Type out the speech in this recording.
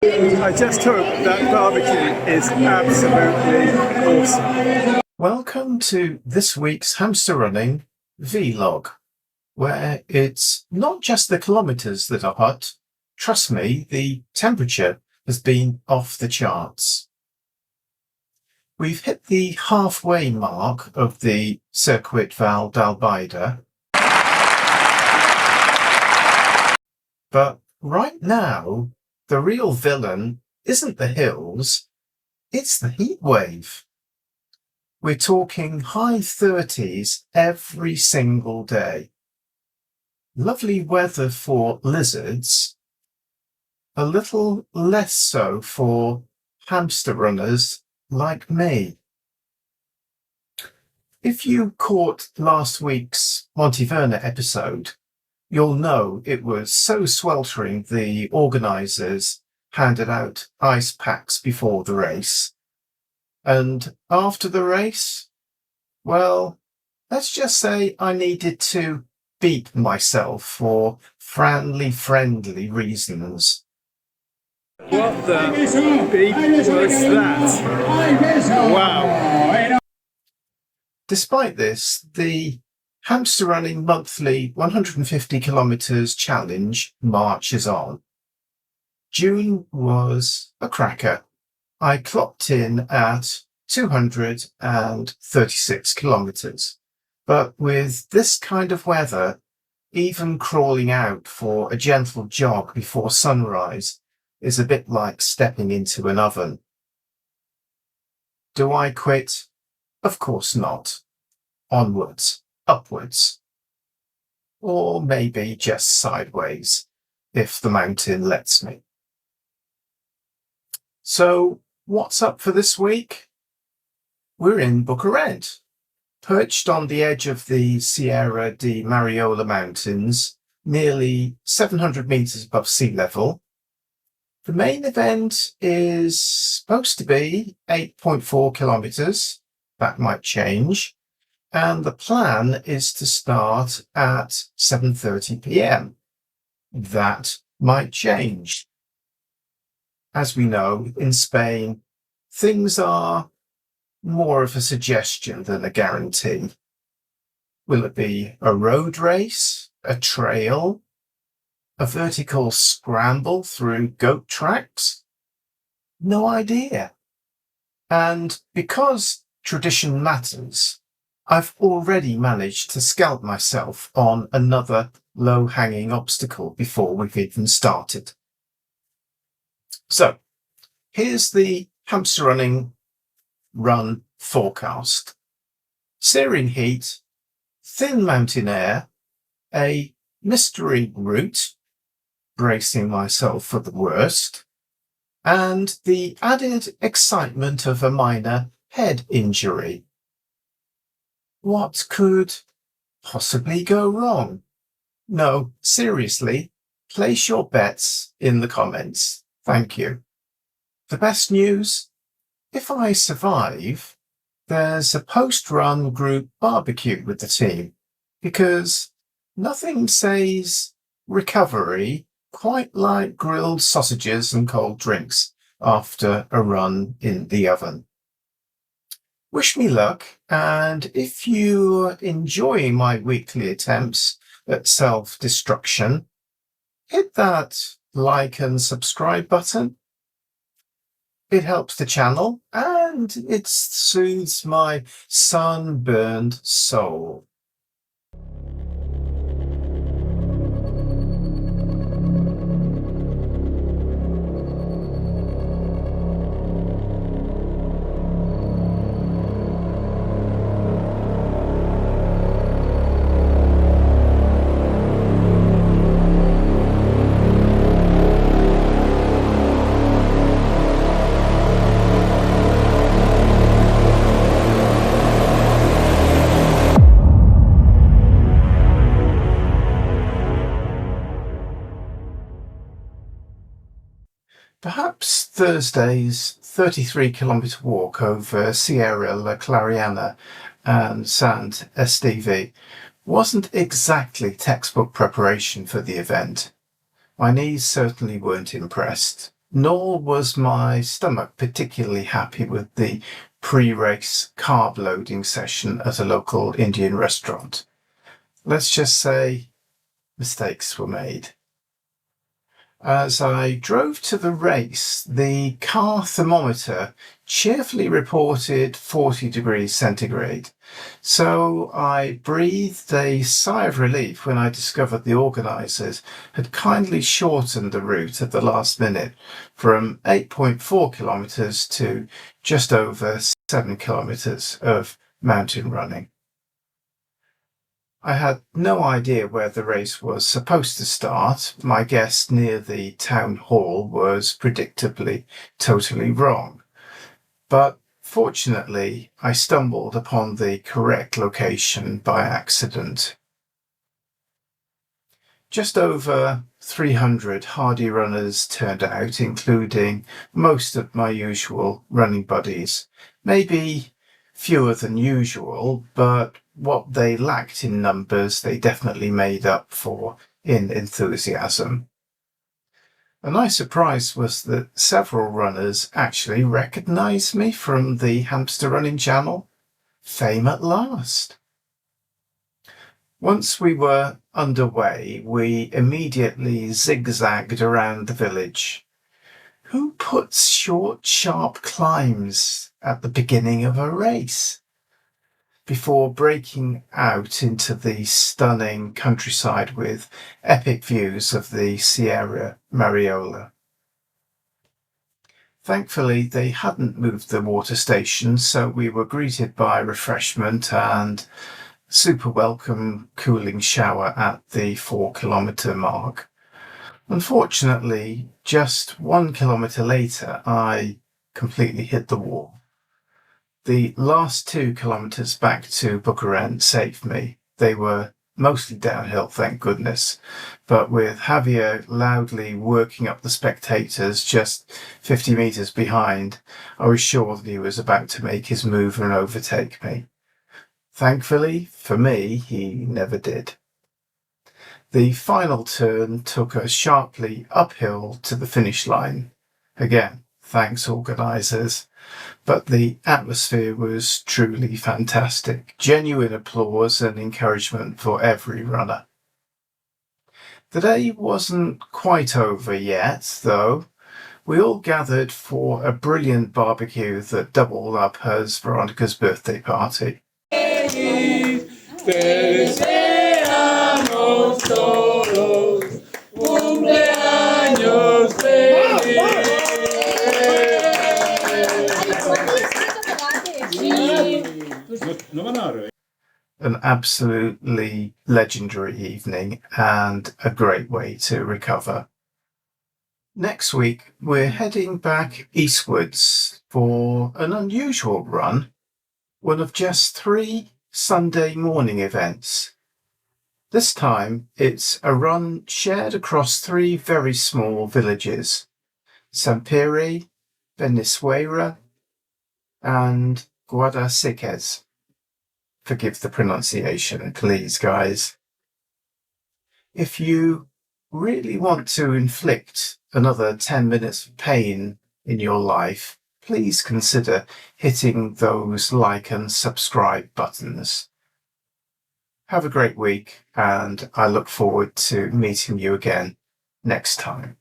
I just hope that barbecue is absolutely awesome. Welcome to this week's Hamster Running vlog, where it's not just the kilometres that are hot. Trust me, the temperature has been off the charts. We've hit the halfway mark of the Circuit Vall d'Albaida, but right now the real villain isn't the hills, it's the heat wave. We're talking high 30s every single day. Lovely weather for lizards, a little less so for hamster runners like me. If you caught last week's Monteverna episode, you'll know it was so sweltering the organisers handed out ice packs before the race. And after the race, well, let's just say I needed to beat myself for friendly reasons. What the beep was that? Wow. Despite this, the Hamster Running monthly 150 kilometres challenge marches on. June was a cracker. I clocked in at 236 kilometres, but with this kind of weather, even crawling out for a gentle jog before sunrise is a bit like stepping into an oven. Do I quit? Of course not. Onwards, upwards, or maybe just sideways, if the mountain lets me. So, what's up for this week? We're in Bocarient, perched on the edge of the Sierra Mariola mountains, nearly 700 metres above sea level. The main event is supposed to be 8.4 kilometres. That might change. And the plan is to start at 7:30 p.m. That might change. As we know, in Spain, things are more of a suggestion than a guarantee. Will it be a road race, a trail, a vertical scramble through goat tracks? No idea. And because tradition matters, I've already managed to scalp myself on another low-hanging obstacle before we've even started. So, here's the Hamster Running run forecast. Searing heat, thin mountain air, a mystery route, bracing myself for the worst, and the added excitement of a minor head injury. What could possibly go wrong? No, seriously, place your bets in the comments. Thank you. The best news? If I survive, there's a post-run group barbecue with the team, because nothing says recovery quite like grilled sausages and cold drinks after a run in the oven. Wish me luck, and if you're enjoying my weekly attempts at self-destruction, hit that like and subscribe button. It helps the channel, and it soothes my sunburned soul. Perhaps Thursday's 33-kilometre walk over Sierra La Clariana and Sant Esteve wasn't exactly textbook preparation for the event. My knees certainly weren't impressed. nor was my stomach particularly happy with the pre-race carb loading session at a local Indian restaurant. Let's just say mistakes were made. As I drove to the race, the car thermometer cheerfully reported 40 degrees centigrade. So I breathed a sigh of relief when I discovered the organisers had kindly shortened the route at the last minute from 8.4 kilometres to just over 7 kilometres of mountain running. I had no idea where the race was supposed to start. My guess near the town hall was predictably totally wrong. But fortunately, I stumbled upon the correct location by accident. Just over 300 hardy runners turned out, including most of my usual running buddies. Maybe fewer than usual, but what they lacked in numbers, they definitely made up for in enthusiasm. A nice surprise was that several runners actually recognised me from the Hamster Running channel. Fame at last. Once we were underway, we immediately zigzagged around the village. Who puts short, sharp climbs at the beginning of a race? Before breaking out into the stunning countryside with epic views of the Sierra Mariola. Thankfully, they hadn't moved the water station, so we were greeted by refreshment and super welcome cooling shower at the 4-kilometre mark. Unfortunately, just 1 kilometre later, I completely hit the wall. The last 2 kilometres back to Bocairent saved me. They were mostly downhill, thank goodness, but with Javier loudly working up the spectators just 50 metres behind, I was sure that he was about to make his move and overtake me. Thankfully, for me, he never did. The final turn took us sharply uphill to the finish line. Again, thanks organisers. But the atmosphere was truly fantastic. Genuine applause and encouragement for every runner. The day wasn't quite over yet, though. We all gathered for a brilliant barbecue that doubled up as Veronica's birthday party. An absolutely legendary evening and a great way to recover. Next week, we're heading back eastwards for an unusual run, one of just 3 Sunday morning events. This time, it's a run shared across 3 very small villages, Sampere, Benissuera, and Guadasiques. Forgive the pronunciation, please, guys. If you really want to inflict another 10 minutes of pain in your life, please consider hitting those like and subscribe buttons. Have a great week, and I look forward to meeting you again next time.